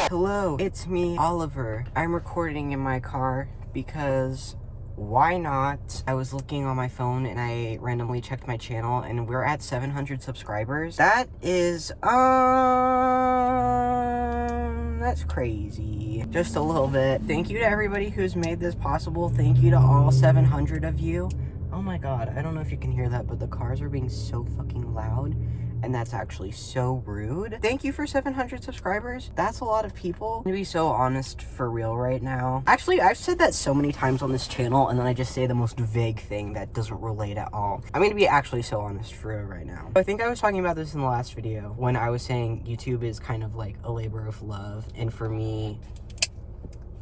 Hello, it's me, Oliver. I'm recording in my car because why not? I was looking on my phone and I randomly checked my channel and we're at 700 subscribers. That is, that's crazy. Just a little bit. Thank you to everybody who's made this possible. Thank you to all 700 of you. Oh my god, I don't know if you can hear that, but the cars are being so fucking loud. And that's actually so rude. Thank you for 700 subscribers. That's a lot of people. I'm gonna be so honest for real right now. Actually, I've said that so many times on this channel, and then I just say the most vague thing that doesn't relate at all. I'm gonna be actually so honest for real right now. I think I was talking about this in the last video when I was saying YouTube is kind of like a labor of love. And for me,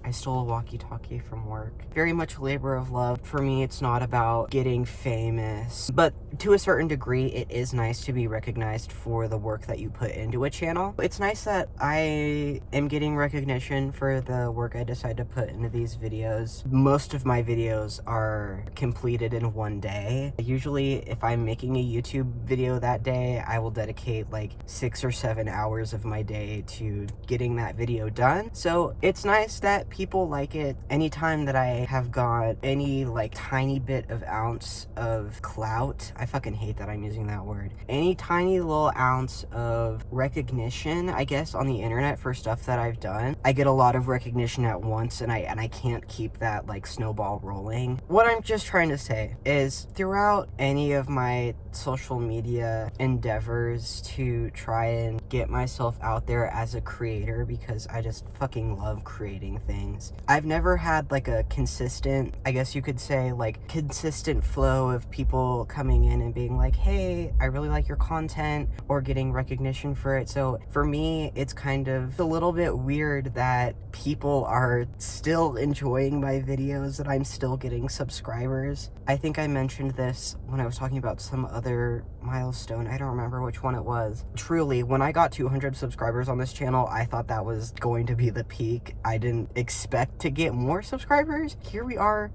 I stole a walkie-talkie from work. Very much labor of love. For me, it's not about getting famous, but to a certain degree, it is nice to be recognized for the work that you put into a channel. It's nice that I am getting recognition for the work I decide to put into these videos. Most of my videos are completed in one day. Usually, if I'm making a YouTube video that day, I will dedicate like 6 or 7 hours of my day to getting that video done. So it's nice that people like it. Anytime that I have got any like tiny bit of ounce of clout, I fucking hate that I'm using that word, any tiny little ounce of recognition, I guess, on the internet for stuff that I've done, I get a lot of recognition at once, and I can't keep that like snowball rolling. What I'm just trying to say is throughout any of my social media endeavors to try and get myself out there as a creator, because I just fucking love creating things, I've never had like a consistent, I guess you could say, like consistent flow of people coming in and being like, hey, I really like your content, or getting recognition for it. So for me, it's kind of a little bit weird that people are still enjoying my videos, that I'm still getting subscribers. I think I mentioned this when I was talking about some other milestone. I don't remember which one it was. Truly, when I got 200 subscribers on this channel, I thought that was going to be the peak. I didn't expect to get more subscribers. Here we are,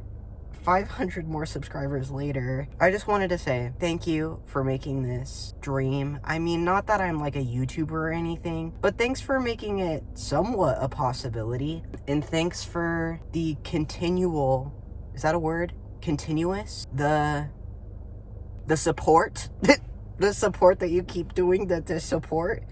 500 more subscribers later. I just wanted to say thank you for making this dream. I mean, not that I'm like a YouTuber or anything, but thanks for making it somewhat a possibility. And thanks for the continual, is that a word? Continuous? The support. The support that you keep doing, the support.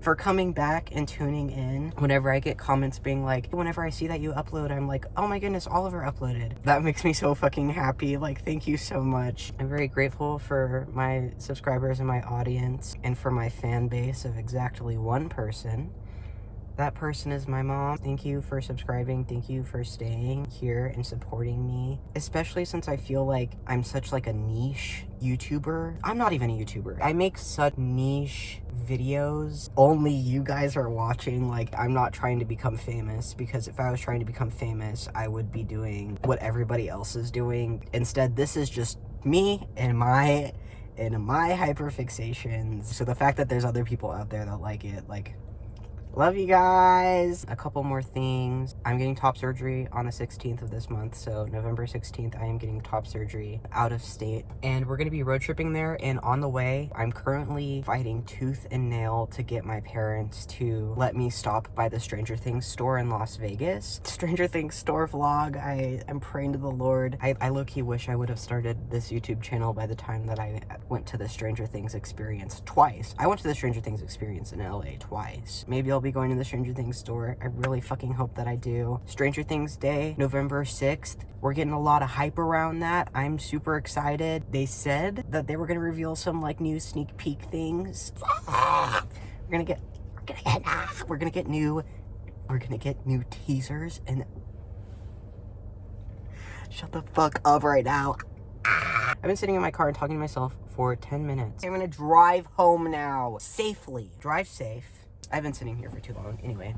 For coming back and tuning in. Whenever I get comments being like, whenever I see that you upload, I'm like, oh my goodness, Oliver uploaded. That makes me so fucking happy. Like, thank you so much. I'm very grateful for my subscribers and my audience, and for my fan base of exactly one person. That person is my mom. Thank you for subscribing. Thank you for staying here and supporting me, especially since I feel like I'm such like a niche YouTuber. I'm not even a YouTuber. I make such niche videos. Only you guys are watching. Like, I'm not trying to become famous, because if I was trying to become famous, I would be doing what everybody else is doing. Instead, this is just me and my hyperfixations. So the fact that there's other people out there that like it, like, love you guys. A couple more things. I'm getting top surgery on the 16th of this month. So November 16th, I am getting top surgery out of state. And we're going to be road tripping there. And on the way, I'm currently fighting tooth and nail to get my parents to let me stop by the Stranger Things store in Las Vegas. Stranger Things store vlog. I am praying to the Lord. I low-key wish I would have started this YouTube channel by the time that I went to the Stranger Things experience twice. I went to the Stranger Things experience in LA twice. Maybe I'll be going to the Stranger Things store. I really fucking hope that I do. Stranger Things Day, November 6th. We're getting a lot of hype around that. I'm super excited. They said that they were going to reveal some like new sneak peek things. We're gonna get new teasers, and shut the fuck up right now. I've been sitting in my car and talking to myself for 10 minutes. I'm gonna drive home now. Safely. Drive safe. I've been sitting here for too long. Anyway.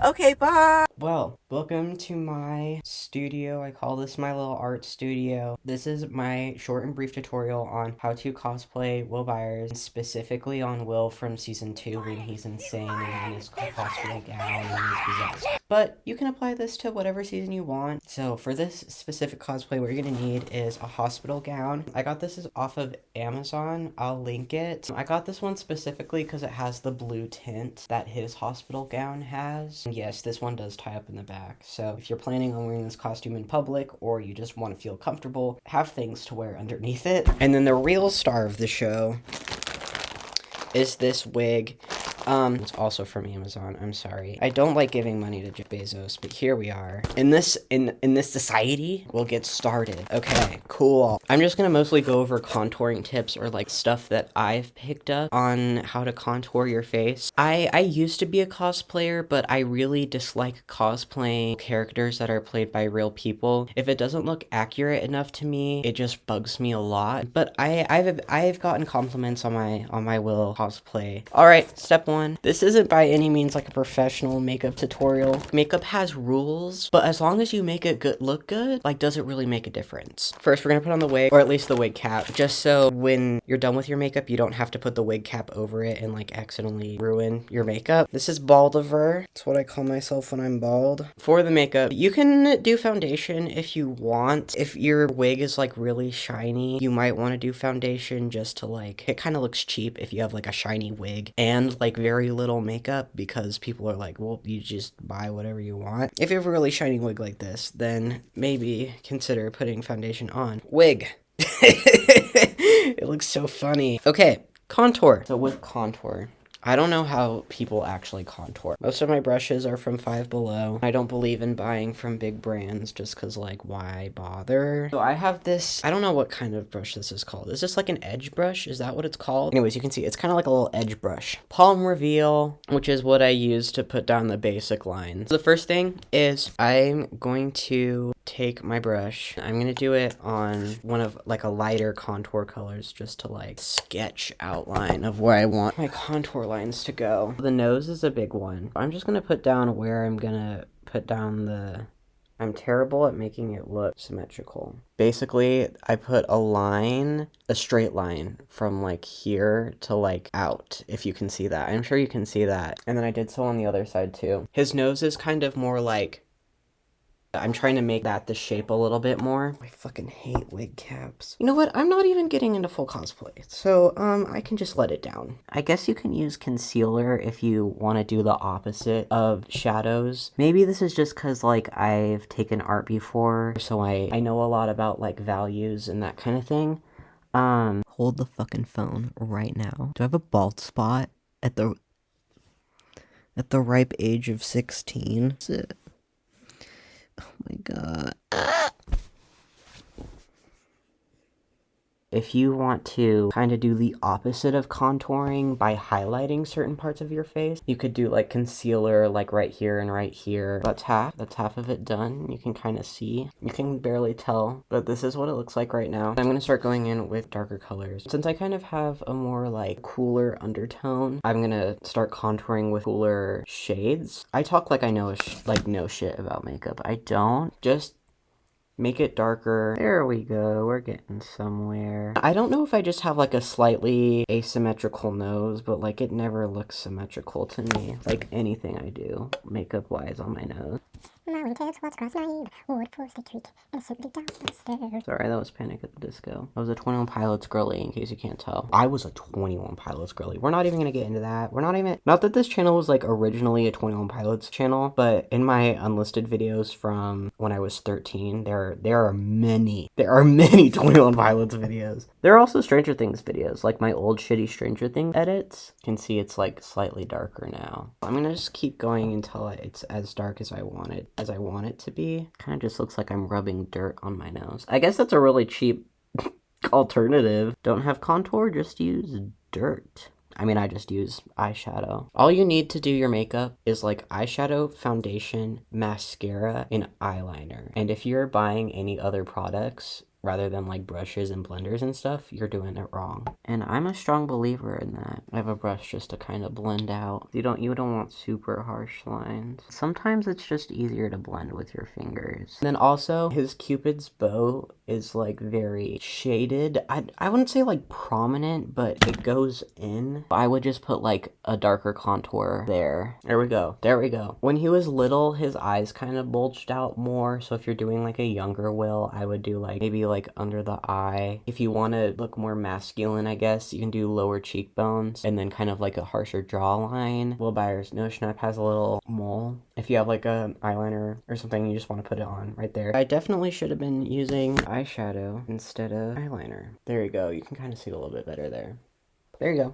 Okay, bye! Well, welcome to my studio. I call this my little art studio. This is my short and brief tutorial on how to cosplay Will Byers, specifically on Will from Season 2 when he's insane and in his cosplay gown and he's possessed. but you can apply this to whatever season you want. So for this specific cosplay, what you're gonna need is a hospital gown. I got this off of Amazon. I'll link it. I got this one specifically because it has the blue tint that his hospital gown has. And yes, this one does tie up in the back. So if you're planning on wearing this costume in public, or you just want to feel comfortable, have things to wear underneath it. And then the real star of the show is this wig. It's also from Amazon. I'm sorry. I don't like giving money to Jeff Bezos, but here we are. In this society, we'll get started. Okay, cool. I'm just gonna mostly go over contouring tips, or like stuff that I've picked up on how to contour your face. I used to be a cosplayer, but I really dislike cosplaying characters that are played by real people. If it doesn't look accurate enough to me, it just bugs me a lot. But I've gotten compliments on my Will cosplay. All right, step one. This isn't by any means like a professional makeup tutorial. Makeup has rules, but as long as you make it look good, like, does it really make a difference? First, we're gonna put on the wig, or at least the wig cap, just so when you're done with your makeup, you don't have to put the wig cap over it and like accidentally ruin your makeup. This is baldiver. It's what I call myself when I'm bald. For the makeup, you can do foundation if you want. If your wig is like really shiny, you might want to do foundation just to like, it kind of looks cheap if you have like a shiny wig and like very little makeup, because people are like, well, you just buy whatever you want. If you have a really shiny wig like this, then maybe consider putting foundation on. Wig. It looks so funny. Okay, contour. So with contour, I don't know how people actually contour. Most of my brushes are from Five Below. I don't believe in buying from big brands just because, like, why bother? So I have this, I don't know what kind of brush this is called. Is this like an edge brush? Is that what it's called? Anyways, you can see it's kind of like a little edge brush. Palm reveal, which is what I use to put down the basic lines. The first thing is I'm going to take my brush. I'm going to do it on one of like a lighter contour colors just to like sketch outline of where I want my contour lines to go. The nose is a big one. I'm just gonna put down where I'm gonna put down the... I'm terrible at making it look symmetrical. Basically, I put a line, a straight line from like here to like out, if you can see that. I'm sure you can see that. And then I did so on the other side too. His nose is kind of more like... I'm trying to make that the shape a little bit more. I fucking hate wig caps. You know what? I'm not even getting into full cosplay, so I can just let it down. I guess you can use concealer if you want to do the opposite of shadows. Maybe this is just because like I've taken art before, so I know a lot about like values and that kind of thing. Hold the fucking phone right now. Do I have a bald spot at the ripe age of 16? That's it. Oh my god. If you want to kind of do the opposite of contouring by highlighting certain parts of your face, you could do like concealer like right here and right here. That's half of it done. You can kind of see. You can barely tell, but this is what it looks like right now. I'm going to start going in with darker colors. Since I kind of have a more like cooler undertone, I'm going to start contouring with cooler shades. I talk like I know no shit about makeup. I don't. Just make it darker. There we go. We're getting somewhere. I don't know if I just have like a slightly asymmetrical nose, but like it never looks symmetrical to me. Like anything I do makeup wise on my nose. Sorry, that was Panic at the Disco. I was a 21 Pilots girly, in case you can't tell. I was a 21 Pilots girly. We're not even gonna get into that. Not that this channel was like originally a 21 Pilots channel, but in my unlisted videos from when I was 13, there are many 21 Pilots videos. There are also Stranger Things videos, like my old shitty Stranger Things edits. You can see it's like slightly darker now. I'm gonna just keep going until it's as dark as I want it to be. Kind of just looks like I'm rubbing dirt on my nose. I guess that's a really cheap alternative. Don't have contour, just use dirt. I mean, I just use eyeshadow. All you need to do your makeup is like eyeshadow, foundation, mascara, and eyeliner. And if you're buying any other products, rather than like brushes and blenders and stuff, you're doing it wrong. And I'm a strong believer in that. I have a brush just to kind of blend out. You don't want super harsh lines. Sometimes it's just easier to blend with your fingers. And then also his Cupid's bow is like very shaded. I wouldn't say like prominent, but it goes in. I would just put like a darker contour there. There we go. There we go. When he was little, his eyes kind of bulged out more. So if you're doing like a younger Will, I would do like maybe like under the eye. If you want to look more masculine, I guess you can do lower cheekbones and then kind of like a harsher jawline. Will Byers' nose schnapp has a little mole. If you have like a eyeliner or something, you just want to put it on right there. I definitely should have been using eyeshadow instead of eyeliner. There you go. You can kind of see a little bit better there. There you go.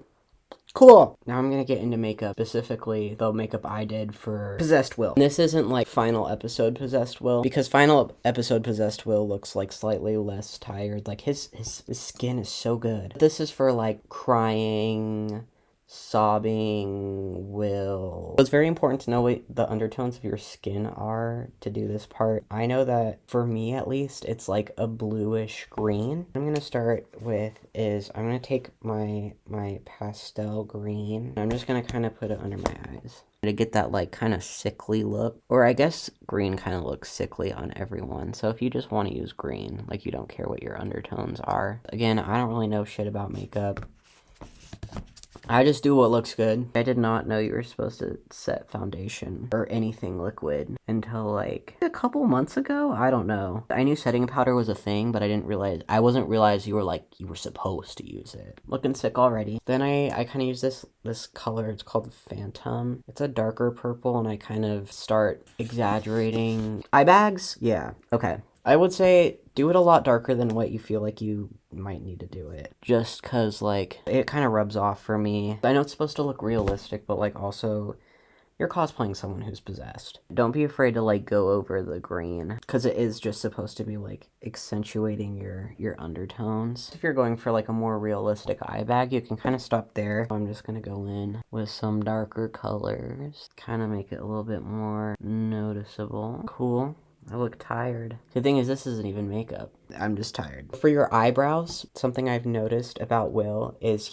Cool! Now I'm gonna get into makeup, specifically the makeup I did for Possessed Will. This isn't like final episode Possessed Will, because final episode Possessed Will looks like slightly less tired. Like his skin is so good. This is for like crying, sobbing Will. It's very important to know what the undertones of your skin are to do this part. I know that for me at least, it's like a bluish green. I'm gonna start with I'm gonna take my pastel green. I'm just gonna kind of put it under my eyes to get that like kind of sickly look. Or I guess green kind of looks sickly on everyone. So if you just want to use green, like you don't care what your undertones are. Again, I don't really know shit about makeup. I just do what looks good. I did not know you were supposed to set foundation or anything liquid until like a couple months ago. I don't know. I knew setting powder was a thing, but I wasn't realize you were supposed to use it. Looking sick already. Then I kind of use this color. It's called Phantom. It's a darker purple, and I kind of start exaggerating eye bags. Yeah. Okay. I would say do it a lot darker than what you feel like you might need to do it. Just because, like, it kind of rubs off for me. I know it's supposed to look realistic, but, like, also, you're cosplaying someone who's possessed. Don't be afraid to, like, go over the green. Because it is just supposed to be, like, accentuating your undertones. If you're going for, like, a more realistic eye bag, you can kind of stop there. I'm just going to go in with some darker colors. Kind of make it a little bit more noticeable. Cool. I look tired. The thing is, this isn't even makeup. I'm just tired. For your eyebrows, something I've noticed about Will is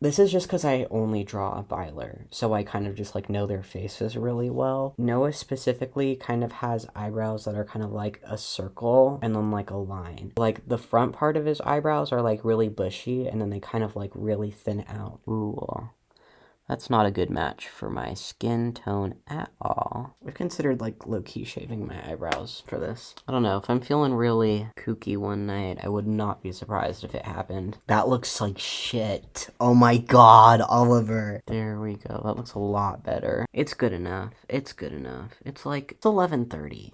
this is just because I only draw a Byler, so I kind of just like know their faces really well. Noah specifically kind of has eyebrows that are kind of like a circle and then like a line. Like the front part of his eyebrows are like really bushy and then they kind of like really thin out. Ooh. That's not a good match for my skin tone at all. I've considered like low-key shaving my eyebrows for this. I don't know, if I'm feeling really kooky one night, I would not be surprised if it happened. That looks like shit. Oh my god, Oliver. There we go, that looks a lot better. It's good enough, it's good enough. It's 11:30.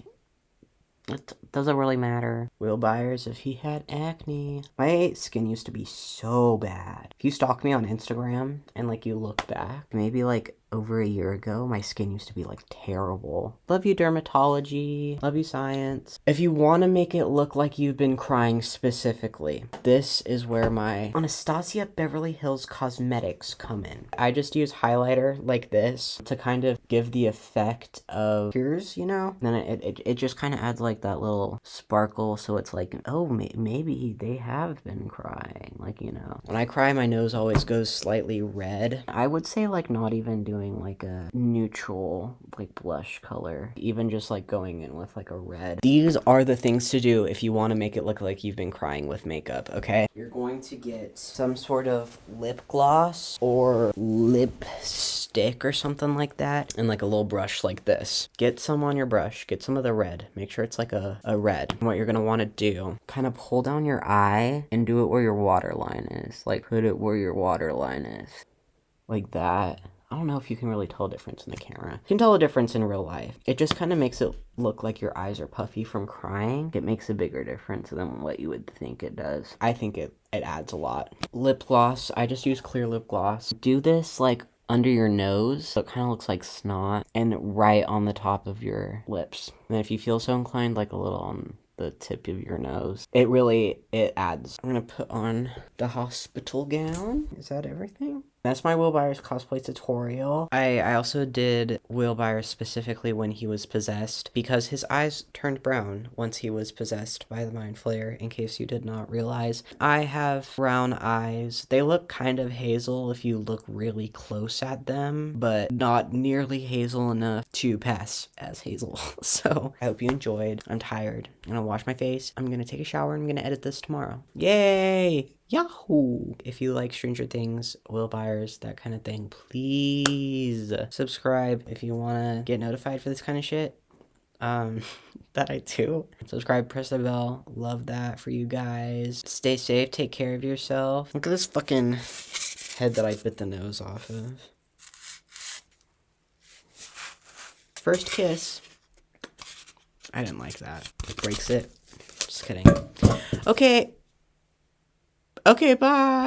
It doesn't really matter. Will Byers, if he had acne. My skin used to be so bad. If you stalk me on Instagram and like you look back, maybe like over a year ago, my skin used to be like terrible. Love you, dermatology. Love you, science. If you want to make it look like you've been crying specifically, this is where my Anastasia Beverly Hills Cosmetics come in. I just use highlighter like this to kind of give the effect of tears, you know? Then it just kind of adds like that little sparkle, so it's like, oh, maybe they have been crying, like, you know. When I cry, my nose always goes slightly red. I would say like not even doing like a neutral like blush color, even just like going in with like a red. These are the things to do if you want to make it look like you've been crying with makeup. Okay, you're going to get some sort of lip gloss or lipstick or something like that, and like a little brush like this. Get some on your brush, get some of the red, make sure it's like a red. And what you're gonna want to do, kind of pull down your eye and do it where your waterline is. Like put it where your waterline is, like that. I don't know if you can really tell a difference in the camera. You can tell a difference in real life. It just kind of makes it look like your eyes are puffy from crying. It makes a bigger difference than what you would think it does. I think it adds a lot. Lip gloss, I just use clear lip gloss. Do this like under your nose, so it kind of looks like snot, and right on the top of your lips. And if you feel so inclined, like a little on the tip of your nose. It adds. I'm gonna put on the hospital gown. Is that everything? That's my Will Byers cosplay tutorial. I also did Will Byers specifically when he was possessed, because his eyes turned brown once he was possessed by the Mind Flayer, in case you did not realize. I have brown eyes. They look kind of hazel if you look really close at them, but not nearly hazel enough to pass as hazel. So I hope you enjoyed. I'm tired. I'm gonna wash my face. I'm gonna take a shower. I'm gonna edit this tomorrow. Yay! Yahoo! If you like Stranger Things, Will Byers, that kind of thing, please subscribe if you want to get notified for this kind of shit. That I do. Subscribe, press the bell. Love that for you guys. Stay safe, take care of yourself. Look at this fucking head that I bit the nose off of. First kiss. I didn't like that. It breaks it. Just kidding. Okay. Okay, bye.